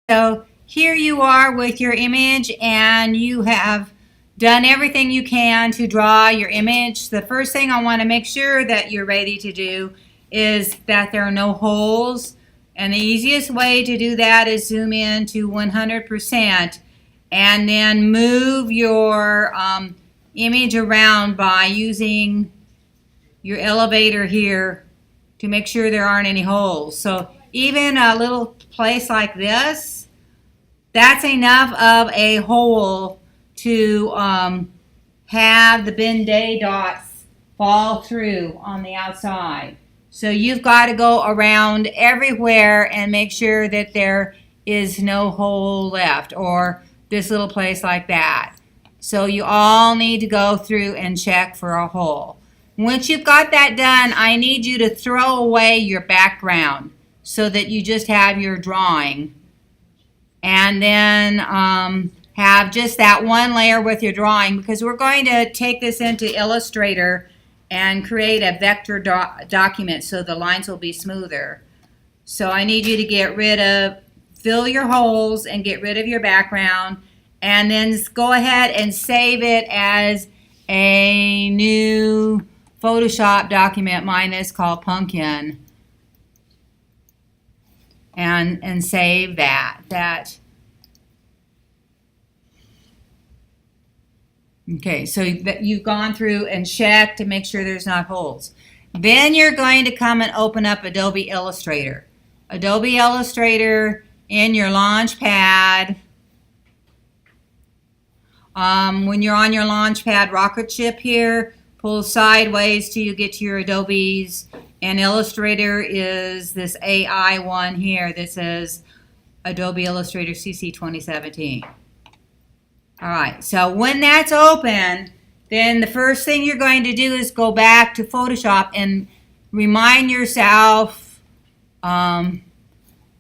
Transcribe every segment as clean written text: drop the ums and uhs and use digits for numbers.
So here you are with your image, and you have done everything you can to draw your image. The first thing I want to make sure that you're ready to do is that there are no holes. And the easiest way to do that is zoom in to 100% and then move your image around by using your elevator here to make sure there aren't any holes. So even a little place like this, that's enough of a hole to have the Ben-Day dots fall through on the outside. So you've got to go around everywhere and make sure that there is no hole left, or this little place like that. So you all need to go through and check for a hole. Once you've got that done, I need you to throw away your background so that you just have your drawing. And then have just that one layer with your drawing, because we're going to take this into Illustrator and create a vector document so the lines will be smoother. So I need you to fill your holes and get rid of your background, and then go ahead and save it as a new Photoshop document. Mine is called Pumpkin. And save that. Okay, so that you've gone through and checked to make sure there's not holes. Then you're going to come and open up Adobe Illustrator. Adobe Illustrator in your launch pad. When you're on your launch pad rocket ship here, pull sideways till you get to your Adobe's, and Illustrator is this AI one here that says Adobe Illustrator CC 2017. All right, so when that's open, then the first thing you're going to do is go back to Photoshop and remind yourself on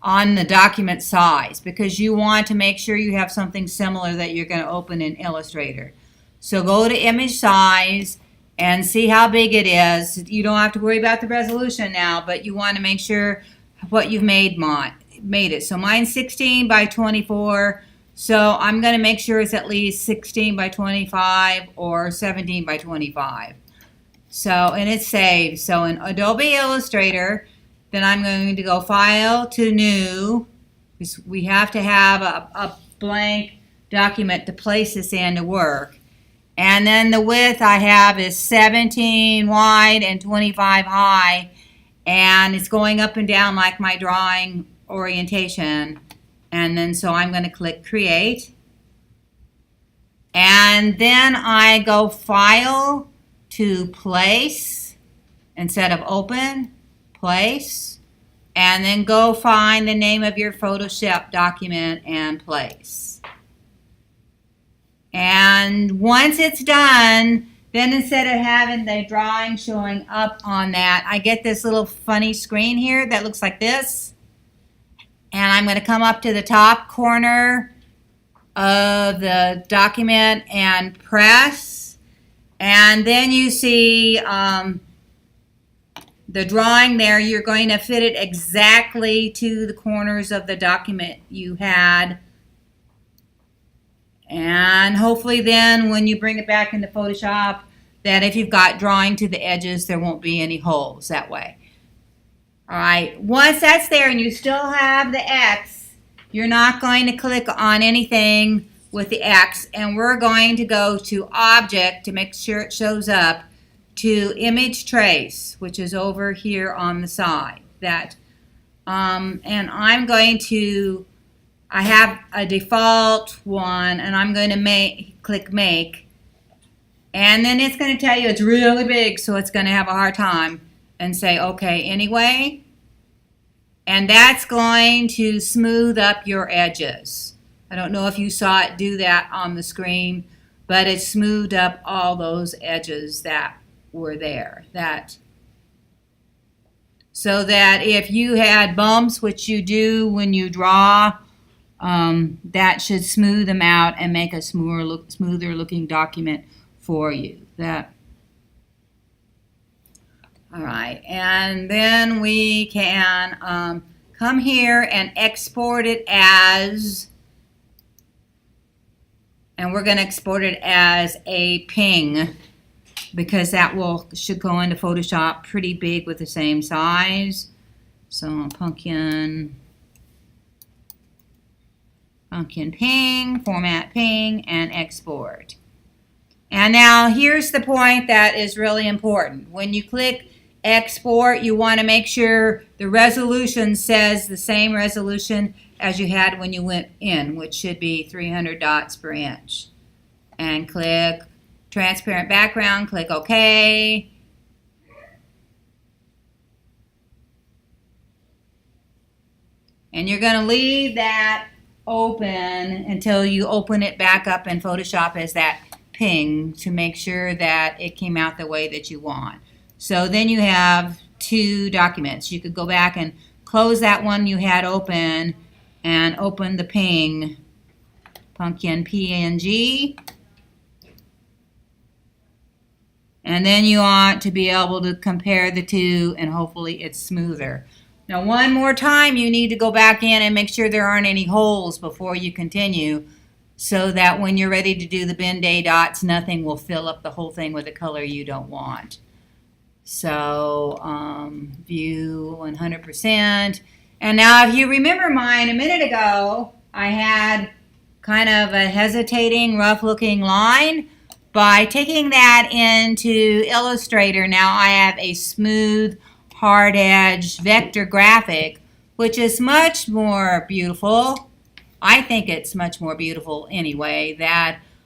the document size, because you want to make sure you have something similar that you're going to open in Illustrator. So go to image size and see how big it is. You don't have to worry about the resolution now, but you want to make sure what you've made it. So mine's 16 by 24. So I'm going to make sure it's at least 16 by 25 or 17 by 25. So, and it's saved. So in Adobe Illustrator, then I'm going to go File to New. We have to have a blank document to place this in to work. And then the width I have is 17 wide and 25 high. And it's going up and down like my drawing orientation. And then so I'm going to click Create. And then I go File to Place instead of Open, Place. And then go find the name of your Photoshop document and place. And once it's done, then instead of having the drawing showing up on that, I get this little funny screen here that looks like this. And I'm going to come up to the top corner of the document and press. And then you see the drawing there. You're going to fit it exactly to the corners of the document you had. And hopefully then when you bring it back into Photoshop, that if you've got drawing to the edges, there won't be any holes that way. All right, once that's there and you still have the X, you're not going to click on anything with the X, and we're going to go to Object to make sure it shows up, to Image Trace, which is over here on the side. And I'm going to, I have a default one, and I'm going to click Make, and then it's going to tell you it's really big, so it's going to have a hard time, and say OK anyway. And that's going to smooth up your edges. I don't know if you saw it do that on the screen, but it smoothed up all those edges that were there. So that if you had bumps, which you do when you draw, that should smooth them out and make a smoother looking document for you. All right, and then we can come here and export it as, and we're going to export it as a ping, because that should go into Photoshop pretty big with the same size. So pumpkin ping, format ping, and export. And now here's the point that is really important. When you click export, you want to make sure the resolution says the same resolution as you had when you went in, which should be 300 dots per inch. And click transparent background, click OK. And you're going to leave that open until you open it back up in Photoshop as that ping to make sure that it came out the way that you want. So then you have two documents. You could go back and close that one you had open and open the ping pumpkin PNG. And then you want to be able to compare the two, and hopefully it's smoother. Now one more time you need to go back in and make sure there aren't any holes before you continue, so that when you're ready to do the Ben-Day dots, nothing will fill up the whole thing with a color you don't want. So view 100%. And now if you remember mine a minute ago, I had kind of a hesitating, rough looking line. By taking that into Illustrator, now I have a smooth, hard edge vector graphic, which is much more beautiful. I think it's much more beautiful anyway.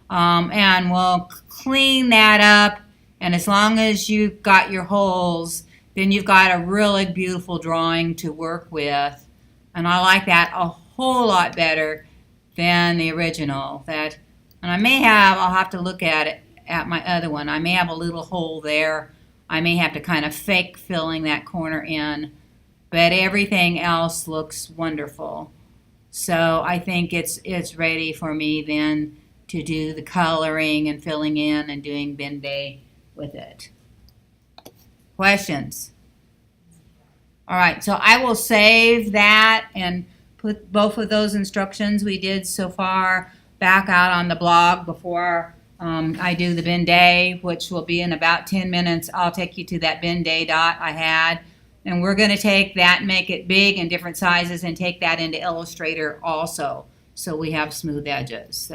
And we'll clean that up, and as long as you've got your holes, then you've got a really beautiful drawing to work with. And I like that a whole lot better than the original. And I'll have to look at it at my other one. I may have a little hole there. I may have to kind of fake filling that corner in, but everything else looks wonderful. So I think it's ready for me then to do the coloring and filling in and doing Ben-Day with it. Questions? All right, so I will save that and put both of those instructions we did so far back out on the blog before I do the Ben-Day, which will be in about 10 minutes. I'll take you to that Ben-Day dot I had. And we're going to take that and make it big in different sizes and take that into Illustrator also, so we have smooth edges.